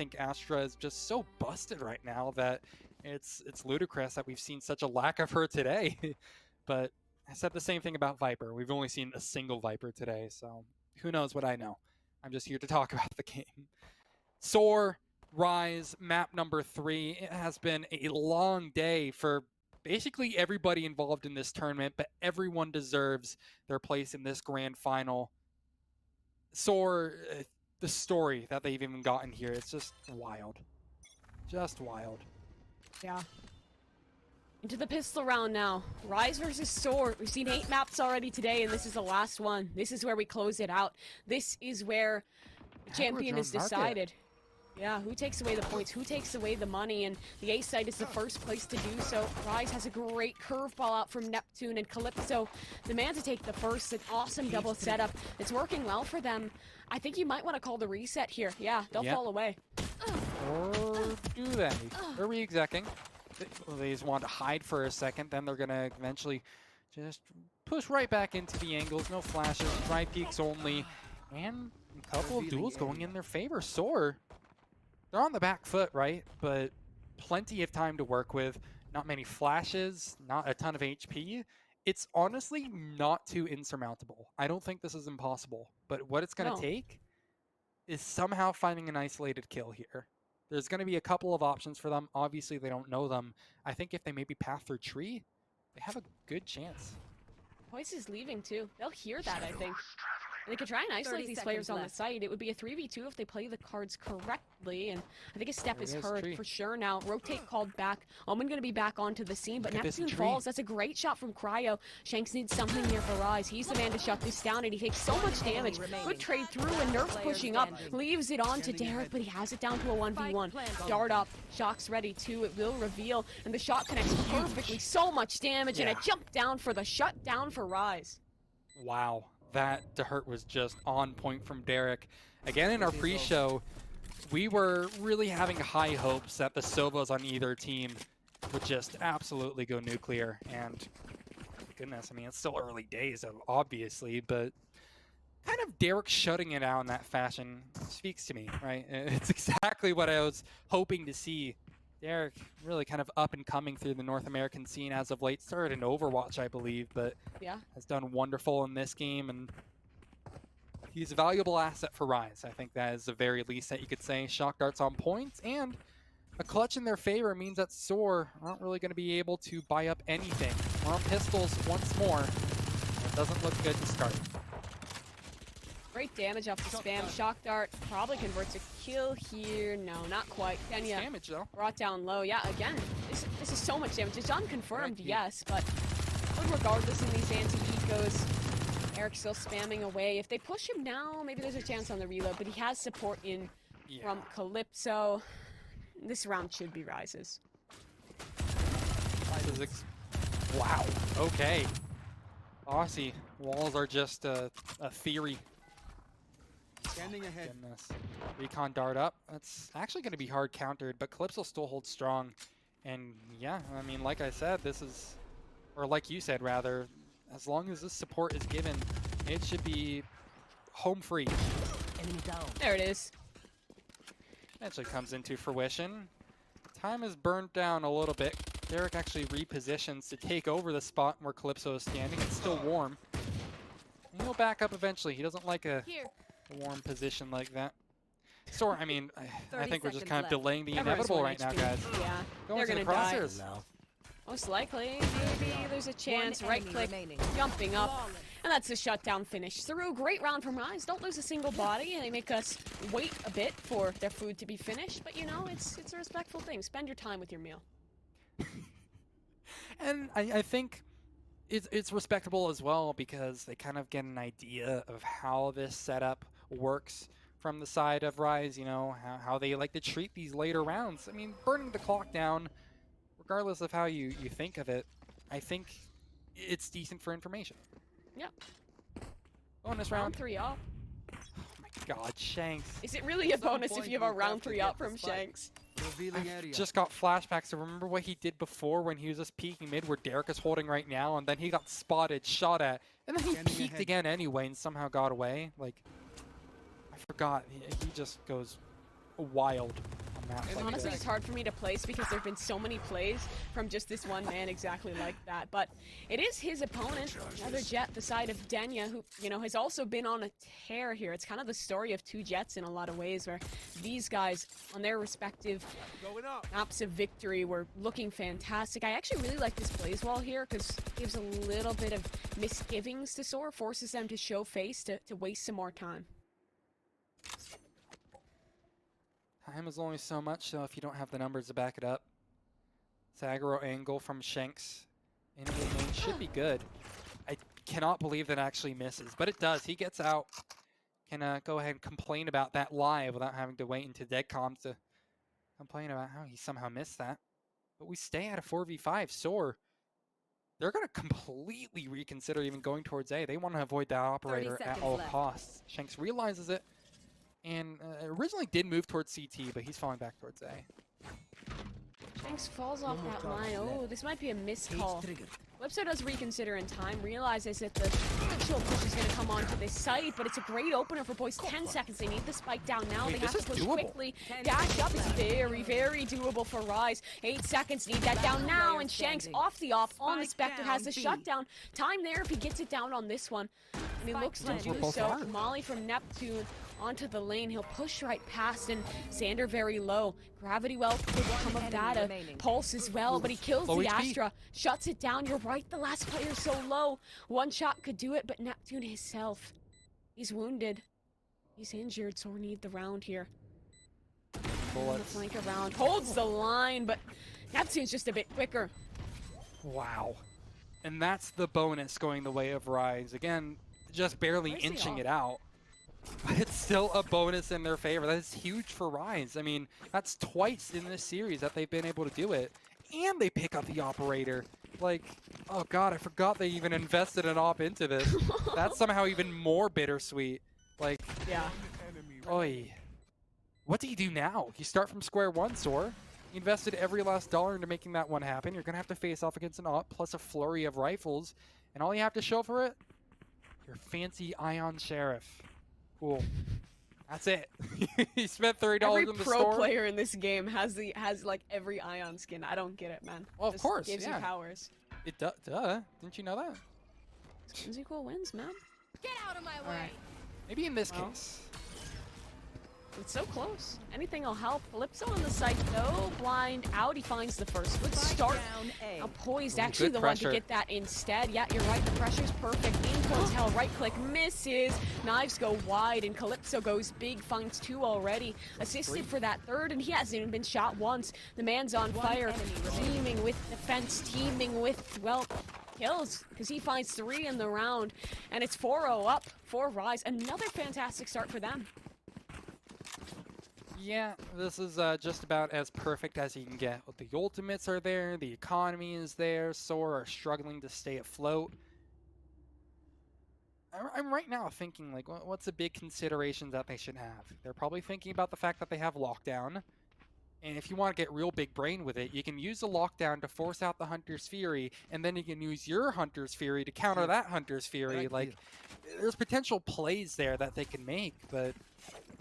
think Astra is just so busted right now that it's ludicrous that we've seen such a lack of her today. But I said the same thing about Viper. We've only seen a single Viper today, so who knows what I know. I'm just here to talk about the game. SoaR, Rise, map number 3. It has been a long day for basically everybody involved in this tournament, but everyone deserves their place in this grand final. SoaR, the story that they've even gotten here, it's just wild. Just wild. Yeah. Into the pistol round now. Rise versus SoaR. We've seen 8 maps already today, and this is the last one. This is where we close it out. This is where the champion is decided. Yeah, who takes away the points? Who takes away the money? And the A site is the first place to do so. Rise has a great curveball out from Neptune, and Calypso, the man to take the first. An awesome double setup. It's working well for them. I think you might want to call the reset here. Yeah, they'll fall away. Or do they? They're re-execing. They just want to hide for a second, then they're going to eventually just push right back into the angles. No flashes, dry peaks only, and a couple of duels going in their favor. SoaR, they're on the back foot, right? But plenty of time to work with. Not many flashes, not a ton of HP. It's honestly not too insurmountable. I don't think this is impossible. But what it's going to take is somehow finding an isolated kill here. There's going to be a couple of options for them. Obviously, they don't know them. I think if they maybe path through tree, they have a good chance. Voice is leaving too. They'll hear that, I think. They could try and isolate these players on the site. It would be a 3v2 if they play the cards correctly, and I think a step is heard for sure now. Rotate called back. Omen going to be back onto the scene, but Neptune falls. That's a great shot from Cryo. Shanks needs something here for Rise. He's the man to shut this down, and he takes so much damage. Good trade through, and Nerf's pushing up. Leaves it on to Derek, but he has it down to a 1v1. Dart up. Shock's ready too. It will reveal, and the shot connects perfectly. So much damage, and a jump down for the shutdown for Rise. Wow. That to hurt was just on point from Derek. Again, in our pre-show, we were really having high hopes that the Sovas on either team would just absolutely go nuclear. And goodness, I mean, it's still early days, obviously, but kind of Derek shutting it out in that fashion speaks to me, right? It's exactly what I was hoping to see. Derek really kind of up and coming through the North American scene as of late. Started in Overwatch, I believe, but has done wonderful in this game, and he's a valuable asset for Rise. I think that is the very least that you could say. Shock darts on points, and a clutch in their favor means that SoaR aren't really going to be able to buy up anything. We're on pistols once more. It doesn't look good to start. Great damage off the spam. Shock dart probably converts a kill here. No, not quite. Kenya damage though. Brought down low. Yeah, again, this is so much damage. It's unconfirmed, yes, but regardless in these anti-ecos, Eric's still spamming away. If they push him now, maybe there's a chance on the reload, but he has support in from Calypso. This round should be Rise's. Wow, okay. Aussie, walls are just a theory. Standing ahead. Goodness. Recon dart up. That's actually going to be hard countered, but Calypso still holds strong. And yeah, I mean, like I said, this is, or like you said rather, as long as this support is given, it should be home free. There it is. Eventually comes into fruition. Time is burnt down a little bit. Derek actually repositions to take over the spot where Calypso is standing. It's still warm. And he'll back up eventually. He doesn't like a warm position like that. SoaR, I mean, I think we're just kind of delaying the inevitable right now, guys. Yeah, they're going to die. Most likely, maybe there's a chance. Right click, jumping up. And that's the shutdown finish. Through great round from Rise. Don't lose a single body, and they make us wait a bit for their food to be finished. But you know, it's a respectful thing. Spend your time with your meal. And I think it's respectable as well because they kind of get an idea of how this setup works from the side of Rise, you know, how they like to treat these later rounds. I mean, burning the clock down, regardless of how you think of it, I think it's decent for information. Yep. Bonus round 3 up. Oh my god, Shanks. Is it really a bonus if you have a round 3 up from Shanks? I just got flashbacks to remember what he did before when he was just peeking mid where Derek is holding right now, and then he got spotted, shot at, and then he peeked again anyway and somehow got away. Like, I forgot. He just goes wild on that play. Honestly, it's hard for me to place because there have been so many plays from just this one man exactly like that. But it is his opponent, another Jet, the side of Denya, who, you know, has also been on a tear here. It's kind of the story of two Jets in a lot of ways, where these guys on their respective maps of victory were looking fantastic. I actually really like this plays wall here because it gives a little bit of misgivings to SoaR, forces them to show face to waste some more time. Time is only so much, so if you don't have the numbers to back it up. Aggro angle from Shanks in mid-lane should be good. I cannot believe that actually misses, but it does. He gets out. Can go ahead and complain about that live without having to wait into dead comms to complain about how he somehow missed that. But we stay at a 4v5. SoaR, they're going to completely reconsider even going towards A. They want to avoid that operator at all costs. Shanks realizes it and originally did move towards CT, but he's falling back towards A. Shanks falls off that line. Oh, this might be a missed call. Calypso does reconsider in time, realizes that the actual push is going to come onto this site, but it's a great opener for boys. 10 seconds. They need the spike down now. They have to push quickly. Dash up is very, very doable for Rise. 8 seconds. Need that down now, and Shanks off the off on the Spectre has the shutdown. Time there if he gets it down on this one. And he looks to do so. Molly from Neptune onto the lane. He'll push right past, and Xander very low. Gravity well could come of data. Pulse as well, but he kills the Astra. Shuts it down. You're right, the last player's so low. One shot could do it, but Neptune himself, he's wounded. He's injured, so we need the round here. The flank around. Holds the line, but Neptune's just a bit quicker. Wow. And that's the bonus going the way of Rise. Again, just barely inching it out. But it's still a bonus in their favor. That is huge for Rise. I mean, that's twice in this series that they've been able to do it. And they pick up the operator. Like, oh god, I forgot they even invested an op into this. That's somehow even more bittersweet. Like, yeah. Oy. What do you do now? You start from square one, SoaR. You invested every last dollar into making that one happen. You're going to have to face off against an op plus a flurry of rifles. And all you have to show for it? Your fancy Ion Sheriff. Cool. That's it. He spent $30 in the store. Every pro player in this game has like every Ion skin. I don't get it, man. Well, of course, gives you powers. It does. Duh. Didn't you know that? Skins equal wins, man. Get out of my way. Right. Maybe in this case. It's so close. Anything will help. Calypso on the site though. Blind out. He finds the first. Good start. Now poised. Actually the one to get that instead. Yeah, you're right. The pressure's perfect. In towards hell. Right click misses. Knives go wide and Calypso goes big. Finds 2 already. Assisted for that third, and he hasn't even been shot once. The man's on fire. Teaming with defense. Teaming with, well, kills, because he finds 3 in the round. And it's 4-0 up for Rise. Another fantastic start for them. Yeah, this is just about as perfect as you can get. The ultimates are there, the economy is there, SoaR are struggling to stay afloat. I'm right now thinking, like, what's the big consideration that they should have? They're probably thinking about the fact that they have lockdown. And if you want to get real big brain with it, you can use the lockdown to force out the Hunter's Fury, and then you can use your Hunter's Fury to counter that Hunter's Fury. Like, there's potential plays there that they can make, but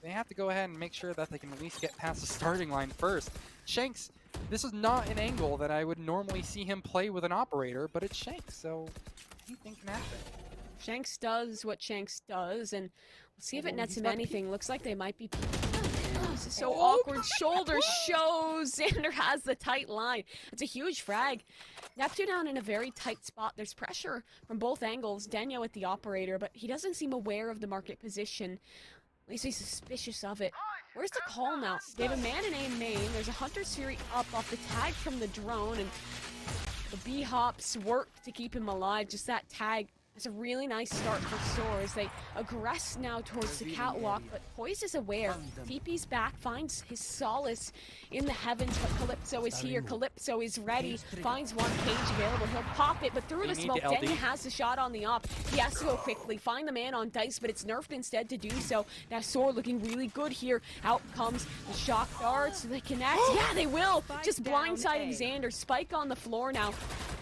they have to go ahead and make sure that they can at least get past the starting line first. Shanks, this is not an angle that I would normally see him play with an operator, but it's Shanks, so anything can happen. Shanks does what Shanks does, and we'll see if it nets him anything. Looks like they might be... This is so awkward. Shoulder shows. Xander has the tight line. It's a huge frag. Neptune down in a very tight spot. There's pressure from both angles. Denya with the operator, but he doesn't seem aware of the market position. At least he's suspicious of it. Where's the call now? They have a man in A main. There's a Hunter's Fury up off the tag from the drone, and the B-hops work to keep him alive. Just that tag. It's a really nice start for SoaR as they aggress now towards the catwalk, but Poise is aware. TP's back, finds his solace in the heavens, but Calypso is here. Calypso is ready, finds one cage available. He'll pop it, but through the smoke, Denya has the shot on the op. He has to go quickly, find the man on Dice, but it's nerfed instead to do so. Now SoaR looking really good here. Out comes the shock darts, so they connect. Yeah, they will! Just blindsiding Xander. Spike on the floor now.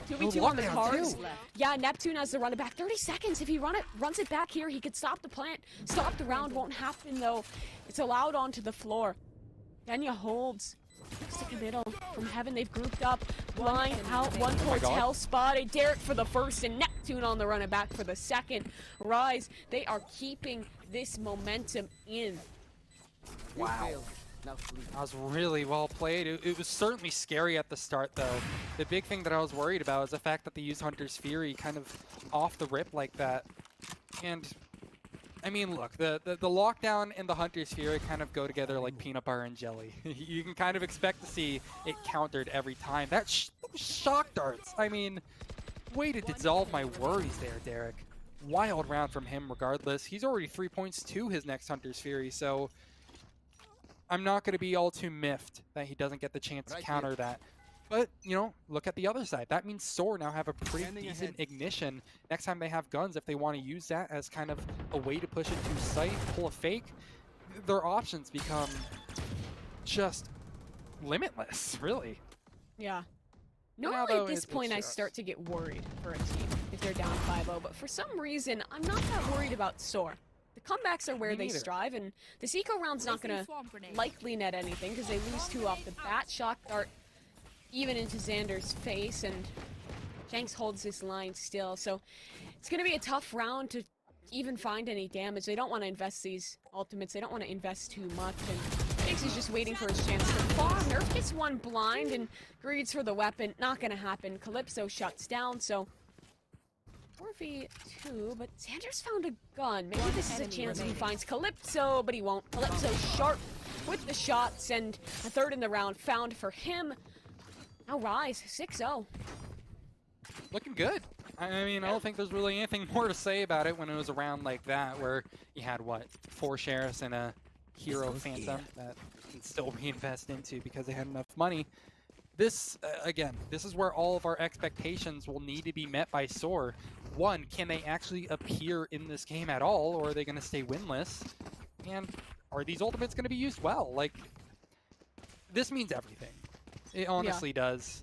2v2 on the cards. Yeah, Neptune has to run it back. 30 seconds. If he runs it back here, he could stop the plant. Stop the round. Won't happen, though. It's allowed onto the floor. Kenya holds. Stick in the middle. From heaven, they've grouped up. Blind out. One towards God. Hell spotted. Derek for the first and Neptune on the run and back for the second. Rise. They are keeping this momentum in. Wow. That was really well played. It was certainly scary at the start, though. The big thing that I was worried about is the fact that they used Hunter's Fury kind of off the rip like that. And, I mean, look, the lockdown and the Hunter's Fury kind of go together like peanut butter and jelly. You can kind of expect to see it countered every time. Those shock darts, I mean, way to dissolve my worries there, Derek. Wild round from him regardless. He's already 3 points to his next Hunter's Fury, so I'm not going to be all too miffed that he doesn't get the chance to counter that. But, you know, look at the other side. That means SoaR now have a pretty decent ignition. Next time they have guns, if they want to use that as kind of a way to push it to site, pull a fake, their options become just limitless, really. Yeah. Now, Normally though, at this it's point I just- start to get worried for a team if they're down 5-0, but for some reason I'm not that worried about SoaR. The comebacks are where Me they neither. strive, and this eco round's not going to likely net anything because they lose 2 off the bat. Shock dart even into Xander's face, and Shanks holds this line still, so it's going to be a tough round to even find any damage. They don't want to invest these ultimates. They don't want to invest too much, and Shanks is just waiting for his chance to fall. Nerf gets one blind and greeds for the weapon. Not going to happen. Calypso shuts down, so 4v2, but Xander's found a gun. Maybe this is a chance he finds Calypso, but he won't. Calypso sharp with the shots, and a third in the round found for him. Now Rise, 6-0. Looking good. I mean, I don't think there's really anything more to say about it when it was a round like that where you had, what, 4 sheriffs and a hero phantom that you can still reinvest into because they had enough money. This, again, this is where all of our expectations will need to be met by SoaR. One, can they actually appear in this game at all, or are they going to stay winless? And are these ultimates going to be used well? Like, this means everything. It honestly does.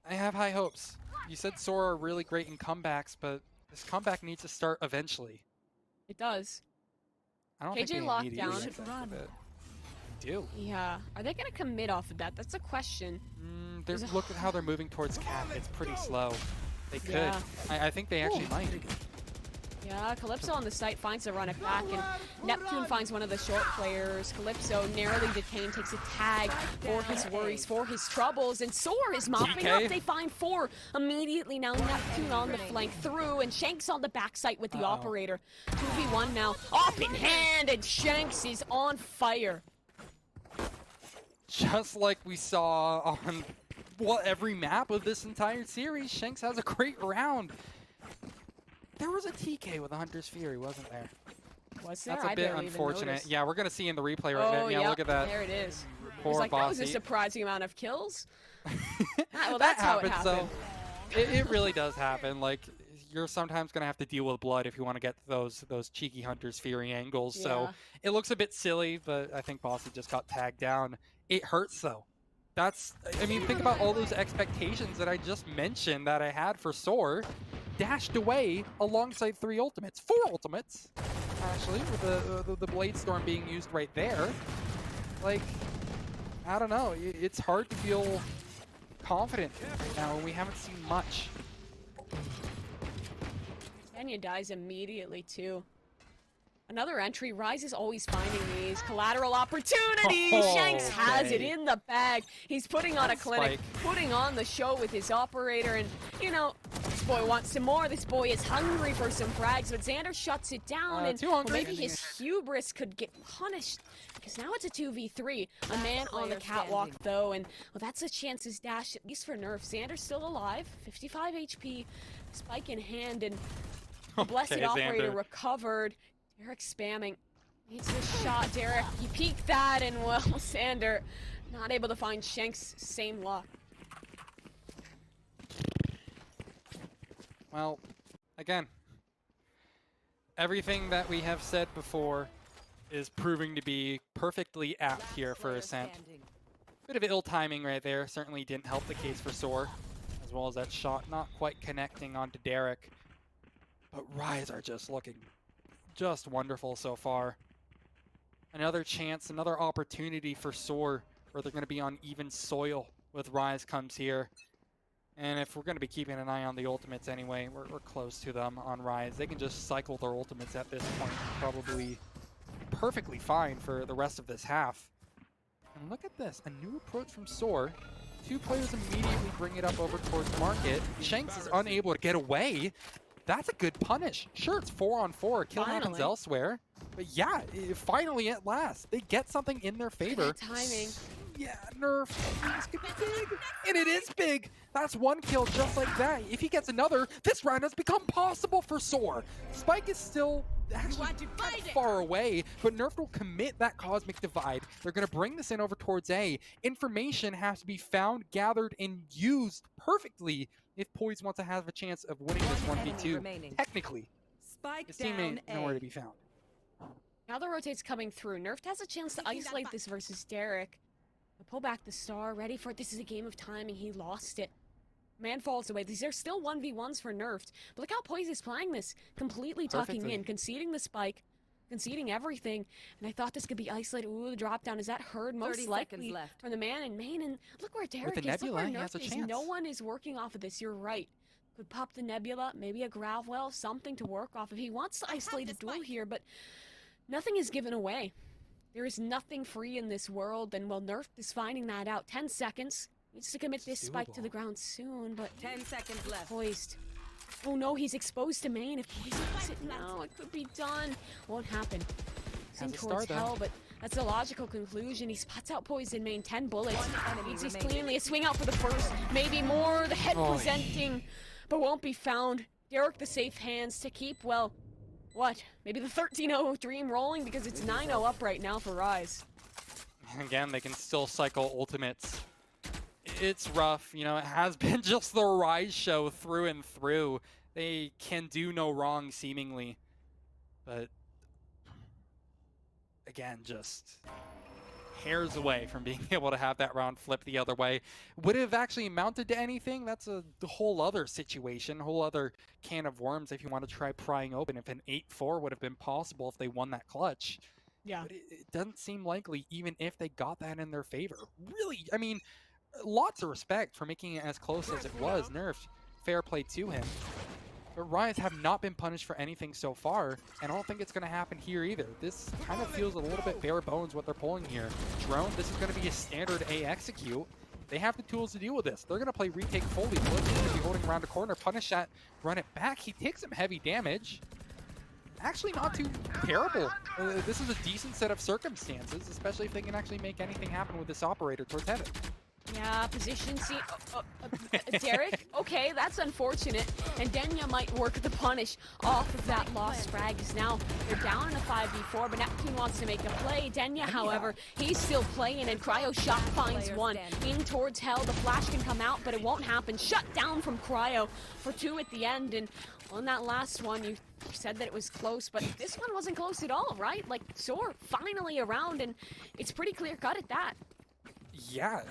I have high hopes. You said SoaR are really great in comebacks, but this comeback needs to start eventually. It does. I don't KJ think they locked immediately down. expect it. They do. Yeah. Are they going to commit off of that? That's a question. Look at how they're moving towards Cat. It's pretty slow. They could. Yeah. I think they actually might. Yeah, Calypso on the site finds a run it back, and Neptune finds one of the short players. Calypso narrowly detained, takes a tag for his worries, for his troubles, and SoaR is mopping DK. up. They find 4 immediately now. Neptune on the flank through, and Shanks on the backside with the operator. 2v1 now, up in hand, and Shanks is on fire. Just like we saw on every map of this entire series, Shanks has a great round. There was a TK with a Hunter's Fury, wasn't there? Was there? That's a I bit barely even unfortunate. noticed. Yeah, we're going to see in the replay right now. Oh, Yeah, yep, look at that. there it is. Poor It's like, that was a Bossy. surprising amount of kills. Well, That that's how it happens, happened. though. It really does happen. Like, you're sometimes going to have to deal with blood if you want to get those cheeky Hunter's Fury angles. So Yeah. it looks a bit silly, but I think Bossy just got tagged down. It hurts, though. I mean, think about all those expectations that I just mentioned that I had for SoaR dashed away alongside 3 ultimates. 4 ultimates, actually, with the Blade Storm being used right there. Like, I don't know. It's hard to feel confident right now when we haven't seen much. Kenya dies immediately, too. Another entry. Rise is always finding these collateral opportunities. Oh, Shanks has it okay. in the bag. He's putting on a clinic, Spike. putting on the show with his operator, and, you know, this boy wants some more. This boy is hungry for some frags, but Xander shuts it down, and too hungry. maybe his hubris could get punished, because now it's a 2v3. A man on the catwalk, though, and, well, that's a chance his dash, at least for Nerf. Xander's still alive, 55 HP, spike in hand, and the blessed Okay, operator Xander. recovered. Derek spamming. Needs the shot, Derek. You peeked that, and well, Xander not able to find Shanks' same luck. Well, again, everything that we have said before is proving to be perfectly apt here for Ascent. Bit of ill timing right there. Certainly didn't help the case for SoaR, as well as that shot not quite connecting onto Derek. But Rise are just looking just wonderful so far. another chance, another opportunity for SoaR, where they're going to be on even soil with Rise comes here. And if we're going to be keeping an eye on the ultimates anyway, we're close to them on Rise. They can just cycle their ultimates at this point, probably perfectly fine for the rest of this half. And look at this, a new approach from SoaR. 2 players immediately bring it up over towards Market. Shanks is unable to get away. That's a good punish. Sure, it's 4-on-4. Kill happens elsewhere. But yeah, finally at last, they get something in their favor. Timing. Yeah, Nerf. This could be big. And it is big. That's 1 kill just like that. If he gets another, this round has become possible for SoaR. Spike is still actually kind of far away, but Nerf will commit that Cosmic Divide. They're going to bring this in over towards A. Information has to be found, gathered, and used perfectly if Poise wants to have a chance of winning this 1v2. Technically, his teammate nowhere to be found. Now the rotate's coming through. Nerf has a chance to isolate this versus Derek. Pull back the star, ready for it. This is a game of timing. He lost it. Man falls away. These are still 1v1s for Nerfed. But look how Poise is playing this. Completely tucking in, conceding the spike, conceding everything. And I thought this could be isolated. Ooh, the drop down. Is that heard? Most likely from the man in main. And look where Derek is. Nebula, look where he has a Nerfed is. chance. No one is working off of this. You're right. Could pop the Nebula, maybe a Gravwell, something to work off of. He wants to isolate a duel here, but nothing is given away. There is nothing free in this world, and well, Nerf is finding that out. 10 seconds. Needs to commit this spike to the ground soon, but 10 seconds left. Poised. Oh no, he's exposed to main. If Poise does it now, it could be done. Won't happen. Sink towards hell, but that's a logical conclusion. He spots out Poise in main. 10 bullets. Beats this cleanly. A swing out for the first. Maybe more. The head presenting, but won't be found. Derek the safe hands to keep, well, what? Maybe the 13-0 dream rolling because it's 9-0 up right now for Rise. Again, they can still cycle ultimates. It's rough, you know, it has been just the Rise show through and through. They can do no wrong, seemingly. But, again, just hairs away from being able to have that round flip the other way. Would it have actually amounted to anything? That's a whole other situation, a whole other can of worms if you want to try prying open if an 8-4 would have been possible if they won that clutch. Yeah. But it doesn't seem likely even if they got that in their favor. Really, I mean, lots of respect for making it as close as it was. Nerf, fair play to him. But Rise have not been punished for anything so far, and I don't think it's going to happen here either. This kind of feels a little bit bare bones what they're pulling here. Drone, this is going to be a standard A execute. They have the tools to deal with this. They're going to play retake fully. Blitz is going to be holding around a corner, punish that, run it back. He takes some heavy damage. Actually not too terrible. This is a decent set of circumstances, especially if they can actually make anything happen with this operator towards heaven. Yeah, position C. Derek? Okay, that's unfortunate. And Denya might work the punish off of that lost frag. Now they're down in a 5v4, but Neptune wants to make a play. Denya, however, he's still playing, and Cryo Shot finds one. In towards hell, the flash can come out, but it won't happen. Shut down from Cryo for 2 at the end. And on that last one, you said that it was close, but this one wasn't close at all, right? Like, SoaR finally around, and it's pretty clear-cut at that. Yeah,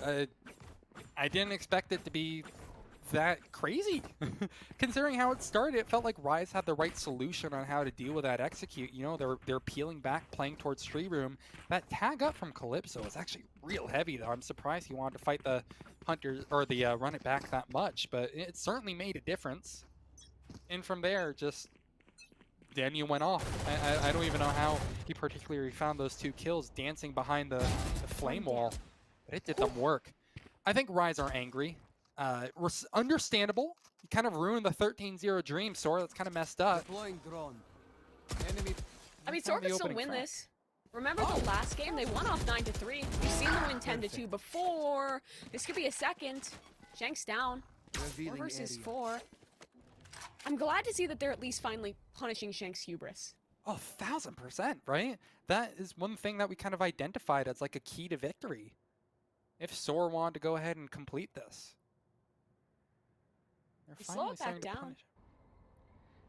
I didn't expect it to be that crazy. Considering how it started, it felt like Rise had the right solution on how to deal with that execute. You know, they're peeling back, playing towards Tree Room. That tag up from Calypso is actually real heavy, though. I'm surprised he wanted to fight the Hunters, or the run it back that much, but it certainly made a difference. And from there, just Daniel went off. I don't even know how he particularly found those 2 kills, dancing behind the flame wall. But it did them work. I think Rise are angry. Understandable. You kind of ruined the 13-0 dream, SoaR. That's kind of messed up. I mean, SoaR could still win this. Remember the last game? They won off 9-3. You've seen them win 10-2 before. This could be a second. Shanks down. 4 versus 4. I'm glad to see that they're at least finally punishing Shanks' hubris. Oh, 1000%, right? That is one thing that we kind of identified as like a key to victory. If SoaR wanted to go ahead and complete this. They're Slow it back down.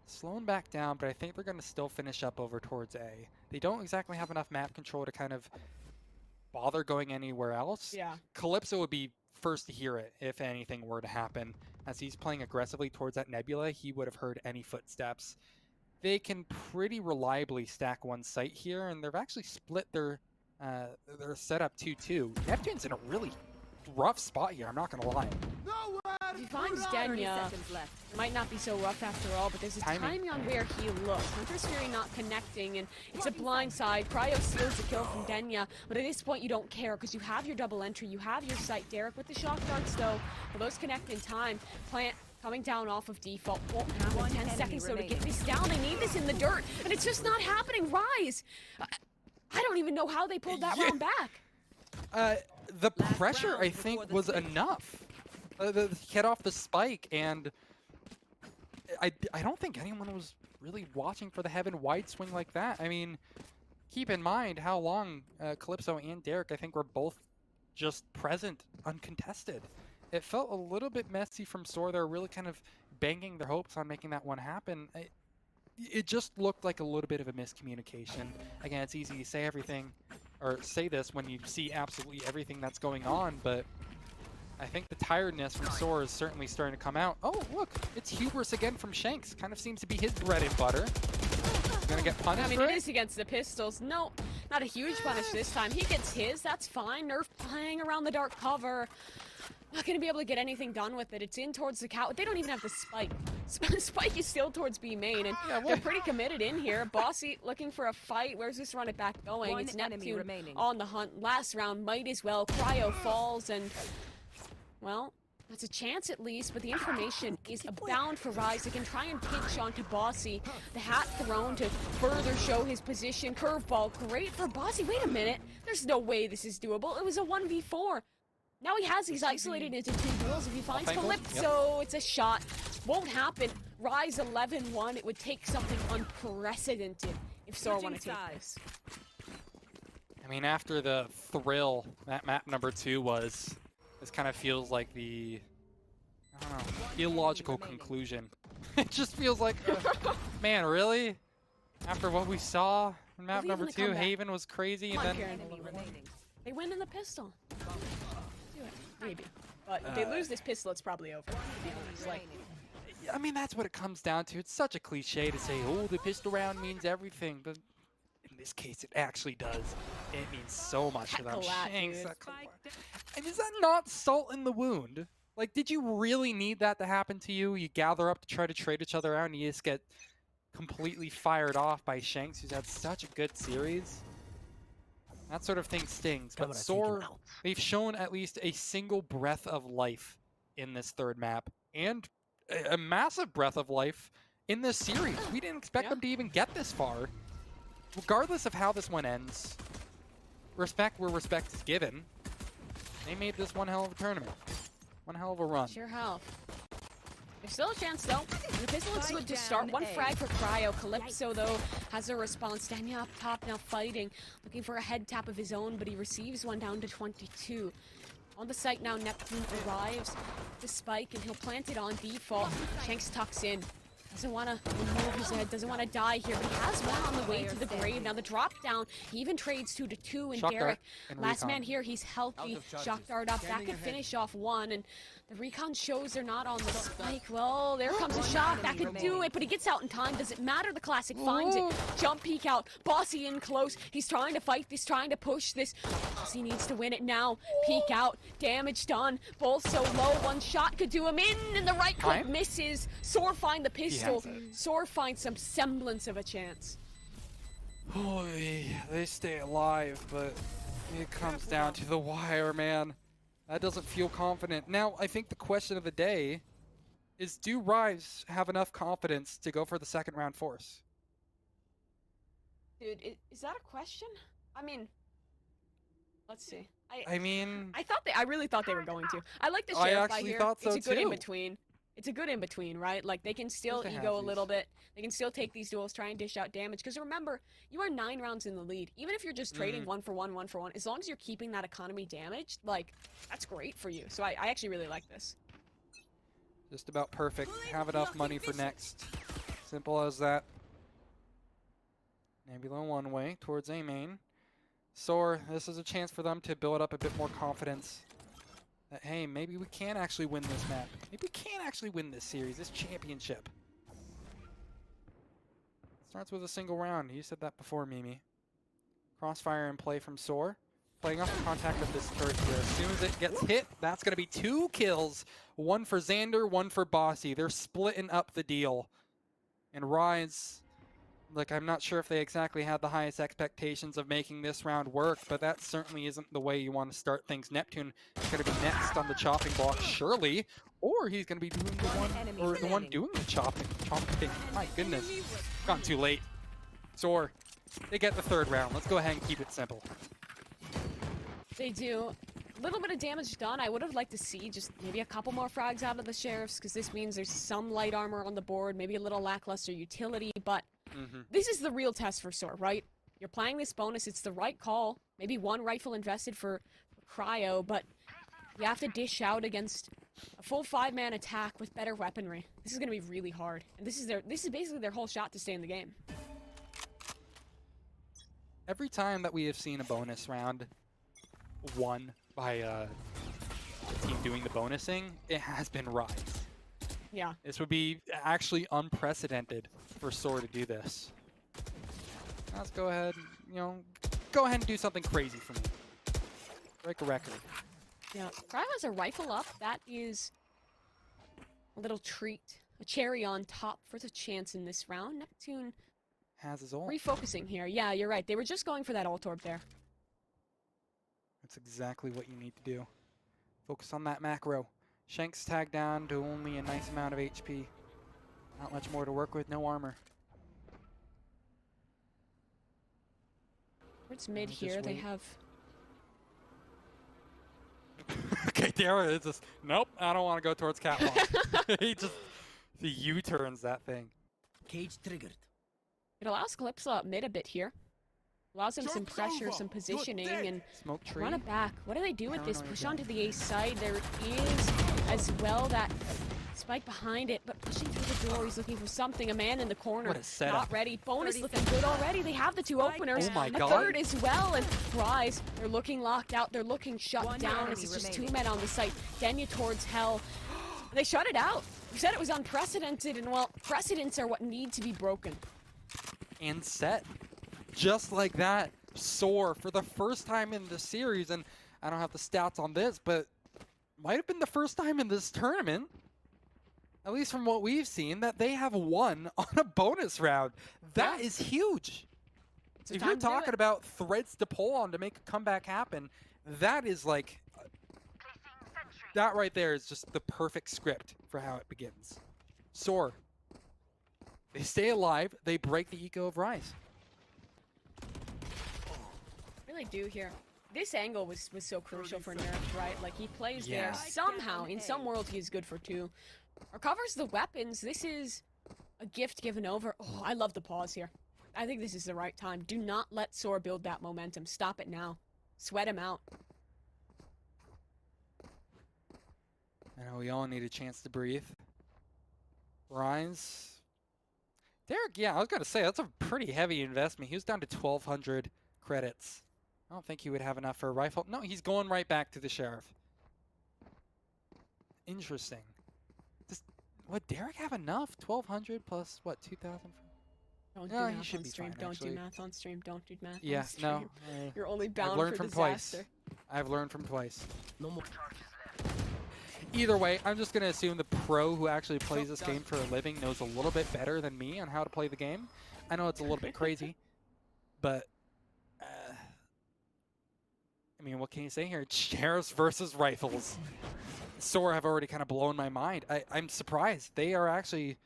Slowing back down, but I think they're going to still finish up over towards A. They don't exactly have enough map control to kind of bother going anywhere else. Yeah. Calypso would be first to hear it if anything were to happen. As he's playing aggressively towards that Nebula, he would have heard any footsteps. they can pretty reliably stack one site here, and they've actually split their setup 2-2. Neptune's in a really rough spot here, I'm not going to lie. If he finds Denya, it might not be so rough after all, but there's a timing on where he looks. Hunter's Fury not connecting, and it's a blind side. Cryo steals the kill from Denya, but at this point you don't care because you have your double entry, you have your sight. Derek with the shock darts though, will those connect in time? Plant coming down off of default, won't happen. 10 seconds though to get this down. They need this in the dirt, and it's just not happening. Rise! I don't even know how they pulled that round back. The pressure, I think, was enough. The hit off the spike, and I don't think anyone was really watching for the heaven wide swing like that. I mean, keep in mind how long Calypso and Derek, I think, were both just present, uncontested. It felt a little bit messy from SoaR. They're really kind of banging their hopes on making that one happen. It just looked like a little bit of a miscommunication. Again, it's easy to say everything, or say this when you see absolutely everything that's going on, but I think the tiredness from SoaR is certainly starting to come out. Oh, look, it's hubris again from Shanks. Kind of seems to be his bread and butter. He's gonna get punished. I mean, it is against the pistols. No, not a huge punish this time. He gets his, that's fine. Nerf playing around the dark cover. Not gonna be able to get anything done with it. It's in towards the cow. They don't even have the spike. Spike is still towards B main, and they're pretty committed in here. Bossy looking for a fight. Where's this run it back going? It's Neptune on the hunt. Last round might as well. Cryo falls, and well, that's a chance at least, but the information is abound for Rise. They can try and pinch onto Bossy. The hat thrown to further show his position. Curveball, great for Bossy. Wait a minute. There's no way this is doable. It was a 1v4. Now he's isolated into 2 duels. If he finds Calypso, it's a shot. Won't happen. Rise 11-1. It would take something unprecedented if SoaR want to take this. I mean, after the thrill that map number 2 was, this kind of feels like the, I don't know, illogical conclusion. It just feels like, man, really? After what we saw in map number 2, Haven was crazy, and then they win in the pistol. Do it, maybe. But if they lose this pistol, it's probably over, to be honest. Like, I mean, that's what it comes down to. It's such a cliche to say, oh, the pistol round means everything, but in this case, it actually does. It means so much to them. Shanks, and is that not salt in the wound? Like, did you really need that to happen to you? You gather up to try to trade each other out, and you just get completely fired off by Shanks, who's had such a good series. That sort of thing stings. But SoaR, they've shown at least a single breath of life in this third map, and a massive breath of life in this series. We didn't expect them to even get this far. Regardless of how this one ends, respect where respect is given. They made this one hell of a tournament. One hell of a run. Sure have. There's still a chance, though. And the pistol looks good to start. One frag for Cryo. Calypso, though, has a response. Denya up top now fighting. Looking for a head tap of his own, but he receives one down to 22. On the site now, Neptune arrives. The spike, and he'll plant it on default. Shanks tucks in. Doesn't want to remove his head, doesn't want to die here, but he has one on the way to the grave. Now the drop down, he even trades 2 to 2, and Derek, last man here, he's healthy. Shock dart up, that could finish off one, and the recon shows they're not on the spike. Well, there comes a shot, that could do it, but he gets out in time. Does it matter? The Classic finds it. Jump peek out, Bossy in close. He's trying to fight this, trying to push this. Bossy needs to win it now. Peek out, damage done. Both so low, one shot could do him in, and the right click misses. SoaR find the pistol. SoaR finds some semblance of a chance. Holy, they stay alive, but it comes down to the wire, man. That doesn't feel confident. Now, I think the question of the day is, do Rise have enough confidence to go for the second round force? Dude, is that a question? I mean, let's see. I mean, I really thought they were going to. I like the I sheriff actually here. thought so It's a good too. in between. It's a good in between, right? Like, they can still ego a little bit. They can still take these duels, try and dish out damage. Because remember, you are 9 rounds in the lead. Even if you're just trading 1 for 1, 1 for 1, as long as you're keeping that economy damaged, like, that's great for you. So I actually really like this. Just about perfect. Have enough money for next. Simple as that. Nebula one way towards A main. SoaR, this is a chance for them to build up a bit more confidence. That, hey, maybe we can actually win this map. Maybe we can actually win this series, this championship. Starts with a single round. You said that before, Mimi. Crossfire in play from SoaR. Playing off the contact of this turret here. As soon as it gets hit, that's going to be 2 kills. 1 for Xander, 1 for Bossy. They're splitting up the deal. And Rise, look, I'm not sure if they exactly had the highest expectations of making this round work, but that certainly isn't the way you want to start things. Neptune is going to be next on the chopping block, surely. Or he's going to be doing the one doing the chopping. My goodness. Gone too late. SoaR, they get the 3rd round. Let's go ahead and keep it simple. They do. A little bit of damage done. I would have liked to see just maybe a couple more frags out of the Sheriffs, because this means there's some light armor on the board, maybe a little lackluster utility, but this is the real test for SoaR, right? You're playing this bonus, it's the right call. Maybe 1 rifle invested for Cryo, but you have to dish out against a full 5-man attack with better weaponry. This is going to be really hard, and this is basically their whole shot to stay in the game. Every time that we have seen a bonus round won by a team doing the bonusing, it has been Rise. Yeah. This would be actually unprecedented for SoaR to do this. Let's go ahead, and do something crazy for me. Break a record. Yeah, Cryo has a rifle up. That is a little treat, a cherry on top for the chance in this round. Neptune has his ult. Refocusing here. Yeah, you're right. They were just going for that ult orb there. That's exactly what you need to do. Focus on that macro. Shanks tagged down to only a nice amount of HP. Not much more to work with, no armor. Towards mid here, they have... Okay, Dara is just, nope, I don't want to go towards Catwalk. He U-turns that thing. Cage triggered. It allows Calypso up mid a bit here. Allows him some pressure, some positioning, and smoke tree. Run it back. What do they do with this? Push onto the A side. There is as well that spike behind it, but pushing through the door. He's looking for something. A man in the corner. What a setup. Not ready. Bonus looking good already. They have the 2 openers. Oh my a God. 3rd as well. And Rise, they're looking locked out. They're looking shut down. It's just 2 men on the site. Denya towards Hell. They shut it out. You said it was unprecedented, and well, precedents are what need to be broken. And set. Just like that, SoaR for the first time in the series, and I don't have the stats on this, but might have been the first time in this tournament, at least from what we've seen, that they have won on a bonus round. That is huge. If you're talking about threads to pull on to make a comeback happen, that is like, that right there is just the perfect script for how it begins. SoaR, they stay alive, they break the eco of Rise. Really do here. This angle was so crucial for Nerf, right? Like, he plays there. Somehow, in some world, he is good for 2. Recovers the weapons. This is a gift given over. Oh, I love the pause here. I think this is the right time. Do not let SoaR build that momentum. Stop it now. Sweat him out. I know we all need a chance to breathe. Rise. Derek, yeah, I was going to say, that's a pretty heavy investment. He was down to 1,200 credits. I don't think he would have enough for a rifle. No, he's going right back to the Sheriff. Interesting. Would Derek have enough? 1,200 plus, what, 2,000? Don't do math on stream. Don't do math on stream. Don't do math on stream. No. You're only bound I've learned for from disaster. twice. I've learned from twice. No more. Either way, I'm just going to assume the pro who actually plays this game for a living knows a little bit better than me on how to play the game. I know it's a little bit crazy, but I mean, what can you say here? Sheriffs versus rifles. SoaR have already kind of blown my mind. I'm surprised. They are actually,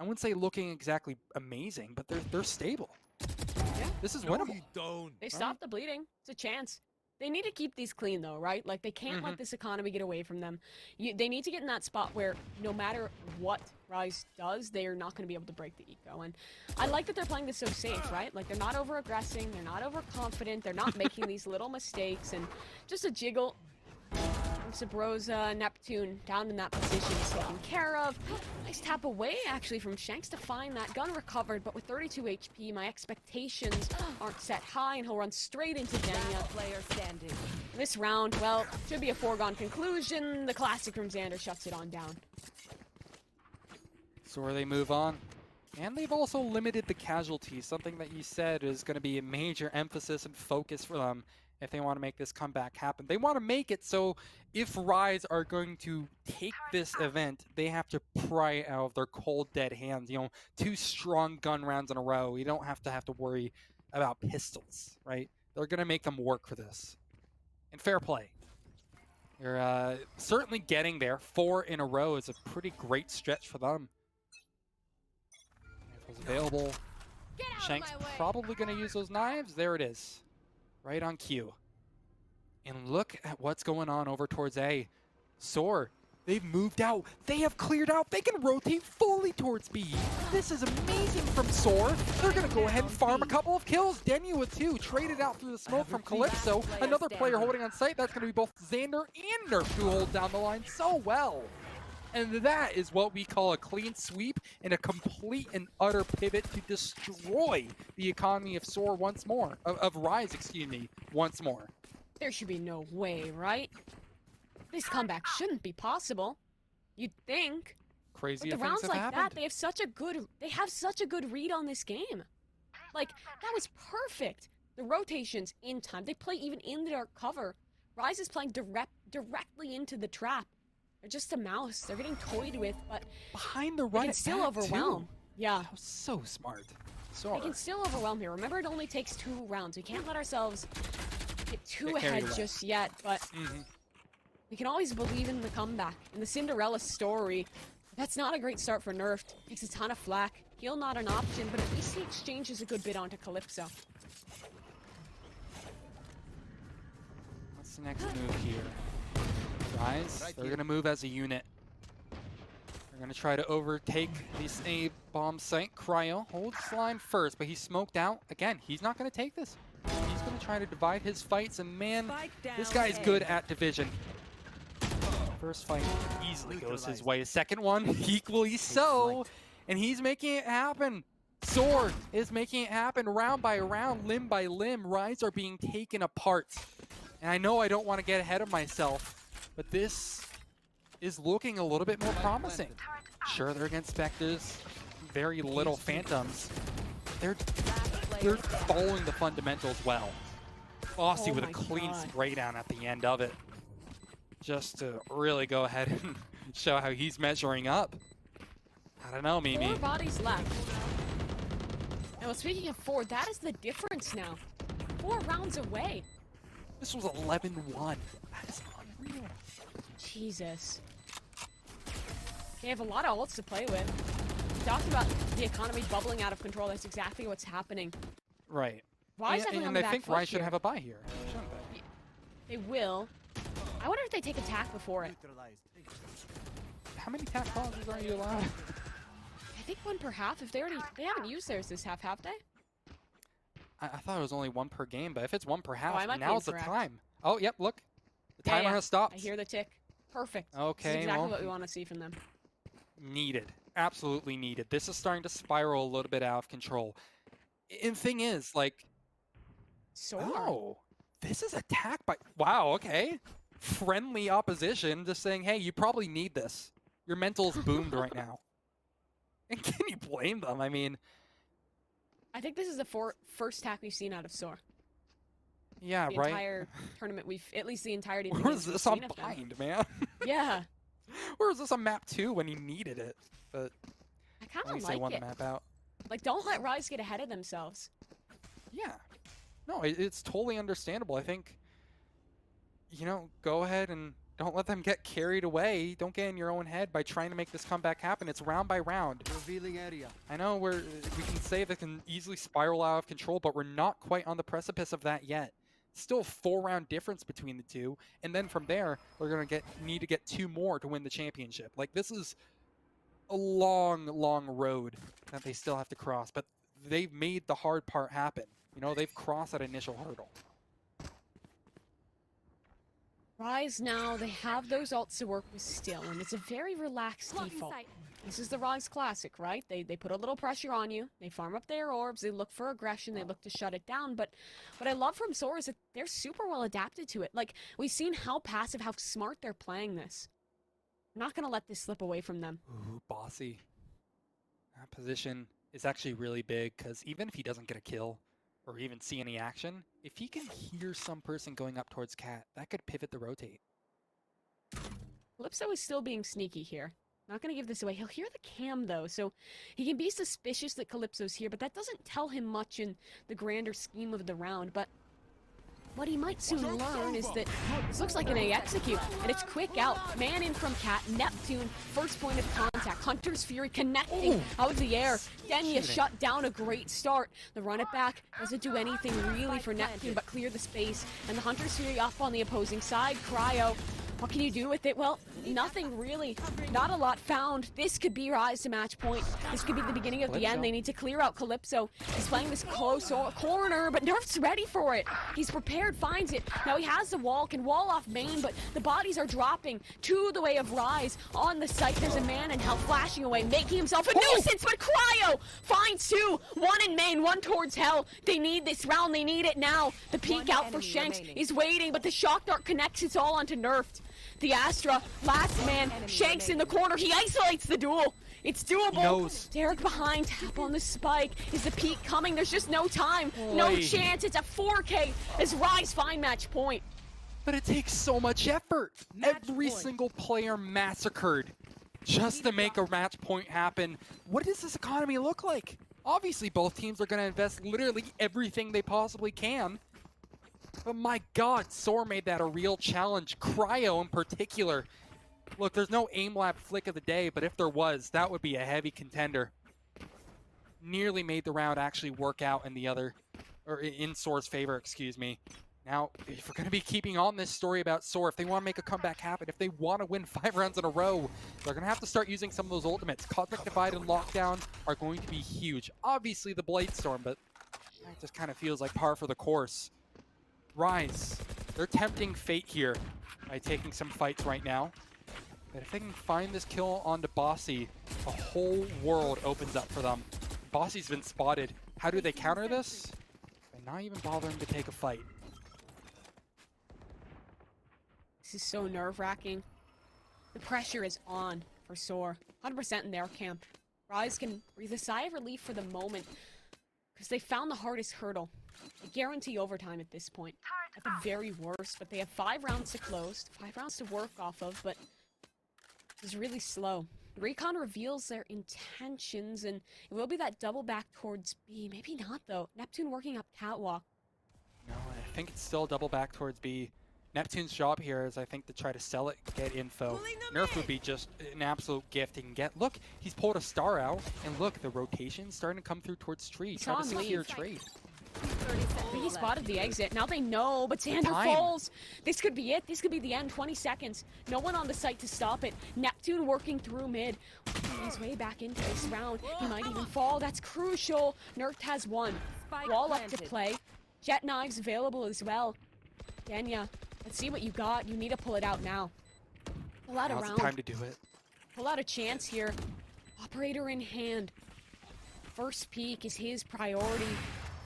I wouldn't say looking exactly amazing, but they're stable. Yeah. This is winnable. They stopped the bleeding. It's a chance. They need to keep these clean, though, right? Like, they can't let this economy get away from them. They need to get in that spot where no matter what Rise does, they are not going to be able to break the eco. And I like that they're playing this so safe, right? Like, they're not over-aggressing, they're not overconfident, they're not making these little mistakes, and just a jiggle. Sabrosa, Neptune down in that position is taken care of. Nice tap away, actually, from Shanks to find that gun recovered, but with 32 HP, my expectations aren't set high, and he'll run straight into Denya. Player standing. This round, well, should be a foregone conclusion. The classic from Xander shuts it on down. SoaR, they move on. And they've also limited the casualties, something that you said is going to be a major emphasis and focus for them if they want to make this comeback happen. They want to make it so if Rise are going to take this event, they have to pry it out of their cold, dead hands. You know, 2 strong gun rounds in a row. You don't have to worry about pistols, right? They're going to make them work for this. And fair play. You're certainly getting there. 4 in a row is a pretty great stretch for them. Rifles available. Shank's probably going to use those knives. There it is. Right on cue. And look at what's going on over towards A. SoaR, they've moved out. They have cleared out. They can rotate fully towards B. This is amazing from SoaR. They're going to go ahead and farm a couple of kills. Denyu with 2. Traded out through the smoke from Calypso. Another player holding on site. That's going to be both Xander and Nerf who hold down the line so well. And that is what we call a clean sweep and a complete and utter pivot to destroy the economy of SoaR once more. Of Rise, excuse me, once more. There should be no way, right? This comeback shouldn't be possible. You'd think. Crazy But the things rounds have like happened. that, they have such a good read on this game. Like, that was perfect. The rotations in time. They play even in their cover. Rise is playing directly into the trap. They're just a mouse. They're getting toyed with, but Behind the they right can still back, overwhelm. too. Yeah. That was so smart. They SoaR. can still overwhelm here. Remember, it only takes 2 rounds. We can't let ourselves get too Get carried ahead away. just yet, but we can always believe in the comeback. In the Cinderella story, that's not a great start for Nerf. Takes a ton of flack. Heal not an option, but at least he exchanges a good bit onto Calypso. What's the next move here? Rise, they're going to move as a unit. They're going to try to overtake this A bomb site. Cryo holds line first, but he's smoked out. Again, he's not going to take this. He's going to try to divide his fights, and man, this guy's good at division. First fight easily goes his way. Second one, equally so. And he's making it happen. SoaR is making it happen round by round, limb by limb. Rise are being taken apart. And I know I don't want to get ahead of myself, but this is looking a little bit more promising. Sure, they're against Spectres, very little Phantoms. They're following the fundamentals well. Aussie Oh with a my clean God. spray down at the end of it. Just to really go ahead and show how he's measuring up. I don't know, 4 Mimi. bodies left. And well, speaking of 4, that is the difference now. 4 rounds away. This was 11-1. That is unreal. Jesus. They have a lot of ults to play with. We talked about the economy bubbling out of control. That's exactly what's happening. Right. Why is everyone on and the I back think foot Rise should here? have a buy here, shouldn't they? They will. I wonder if they take attack before it. How many tap pauses are you allowed? I think 1 per half. If they haven't used theirs this half, have they? I thought it was only 1 per game, but if it's 1 per half, I might be now's the incorrect. time. Oh, yep, look. The Yeah, timer yeah. has stopped. I hear the tick. Perfect. Okay, This is exactly well, what we want to see from them. needed. Absolutely needed. This is starting to spiral a little bit out of control. And thing is, like, SoaR. oh, this is attack by... Wow, okay. Friendly opposition, just saying, hey, you probably need this. Your mental's boomed right now. And can you blame them? I mean, I think this is the first attack we've seen out of SoaR. yeah, The right? entire tournament, at least the entirety of the Where games was we've this on seen of them. Bind, man? Yeah. Where was this on map 2 when he needed it? But I kind at of least they like won it. the map out. Like, don't let Rise get ahead of themselves. Yeah. No, it's totally understandable. I think, you know, go ahead and don't let them get carried away. Don't get in your own head by trying to make this comeback happen. It's round by round. Revealing area. I know we can say that can easily spiral out of control, but we're not quite on the precipice of that yet. Still a 4-round difference between the two, and then from there we're gonna need to get 2 more to win the championship. Like, this is a long, long road that they still have to cross, but they've made the hard part happen. You know, they've crossed that initial hurdle. Rise now, they have those ults to work with still, and it's a very relaxed default. This is the Rise Classic, right? They put a little pressure on you, they farm up their orbs, they look for aggression, they look to shut it down, but what I love from SoaR is that they're super well adapted to it. Like, we've seen how passive, how smart they're playing this. I'm not gonna let this slip away from them. Ooh, bossy. That position is actually really big, because even if he doesn't get a kill or even see any action, if he can hear some person going up towards Cat, that could pivot the rotate. Calypso is still being sneaky here. Not going to give this away. He'll hear the cam, though, so he can be suspicious that Calypso's here, but that doesn't tell him much in the grander scheme of the round. But what he might soon learn is that this looks like an A execute, and it's quick out. Man in from Cat, Neptune, first point of contact. Hunter's Fury connecting out of the air. Denya shut down a great start. The run it back doesn't do anything really for Neptune, but clear the space. And the Hunter's Fury up on the opposing side. Cryo, what can you do with it? Well, nothing really. Not a lot found. This could be Rise to match point. This could be the beginning of the end. They need to clear out Calypso. He's playing this close corner, but Nerf's ready for it. He's prepared, finds it. Now he has the wall, can wall off main, but the bodies are dropping to the way of Rise. On the site, there's a man in hell flashing away, making himself a nuisance, but Cryo finds two. One in main, one towards hell. They need this round. They need it now. The peek out for Shanks is waiting, but the shock dart connects. It's all onto Nerfed. The Astra, last man, Shanks in the corner, he isolates the duel. It's doable. Derek behind, tap on the spike. Is the peak coming? There's just no time. No chance. It's a 4K as Rise find match point. But it takes so much effort. Every single player massacred just to make a match point happen. What does this economy look like? Obviously, both teams are going to invest literally everything they possibly can. But my God, SoaR made that a real challenge. Cryo in particular. Look, there's no aim lab flick of the day, but if there was, that would be a heavy contender. Nearly made the round actually work out in the other, or in SoaR's favor, excuse me. Now, if we're going to be keeping on this story about SoaR, if they want to make a comeback happen, if they want to win 5 rounds in a row, they're going to have to start using some of those ultimates. Cosmic Divide and Lockdown are going to be huge. Obviously the Blade Storm, but that just kind of feels like par for the course. Rise, they're tempting fate here by taking some fights right now. But if they can find this kill onto Bossy, the whole world opens up for them. Bossy's been spotted. How do they counter this? By not even bothering to take a fight. This is so nerve-wracking. The pressure is on for SoaR. 100% in their camp. Rise can breathe a sigh of relief for the moment, because they found the hardest hurdle. They guarantee overtime at this point, at the very worst, but they have 5 rounds to close, 5 rounds to work off of, but it's really slow. Recon reveals their intentions, and it will be that double back towards B. Maybe not, though. Neptune working up catwalk. No, I think it's still double back towards B. Neptune's job here is, I think, to try to sell it, get info. Nerf would be just an absolute gift. He can get, look, he's pulled a star out, and look, the rotation's starting to come through towards tree. Try to secure trade. He spotted the exit. Now they know, but Xander falls. This could be it. This could be the end. 20 seconds. No one on the site to stop it. Neptune working through mid. Working his way back into this round. He might even fall. That's crucial. Nerf has one. Wall up to play. Jet knives available as well. Denya, let's see what you got. You need to pull it out now. Pull out a round. Now's the time to do it. Pull out a chance here. Operator in hand. First peek is his priority.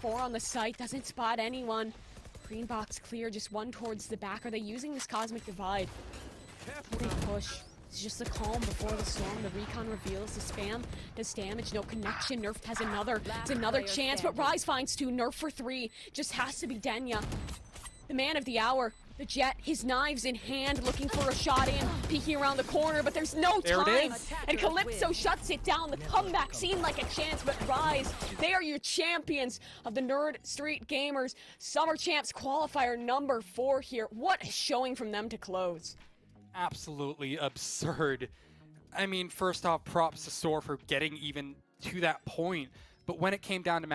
4 on the site, doesn't spot anyone. Green box clear, just one towards the back. Are they using this Cosmic Divide? They push. It's just the calm before the storm. The recon reveals the spam does damage, no connection. Nerf has another. It's another chance, but Rise finds 2. Nerf for 3. Just has to be Denya. The man of the hour. The Jet, his knives in hand, looking for a shot in, peeking around the corner, but there's no time. There it is. And Calypso shuts it down. The comeback seemed like a chance, but Rise, they are your champions of the Nerd Street Gamers. Summer Champs qualifier number 4 here. What a showing from them to close. Absolutely absurd. I mean, first off, props to SoaR for getting even to that point, but when it came down to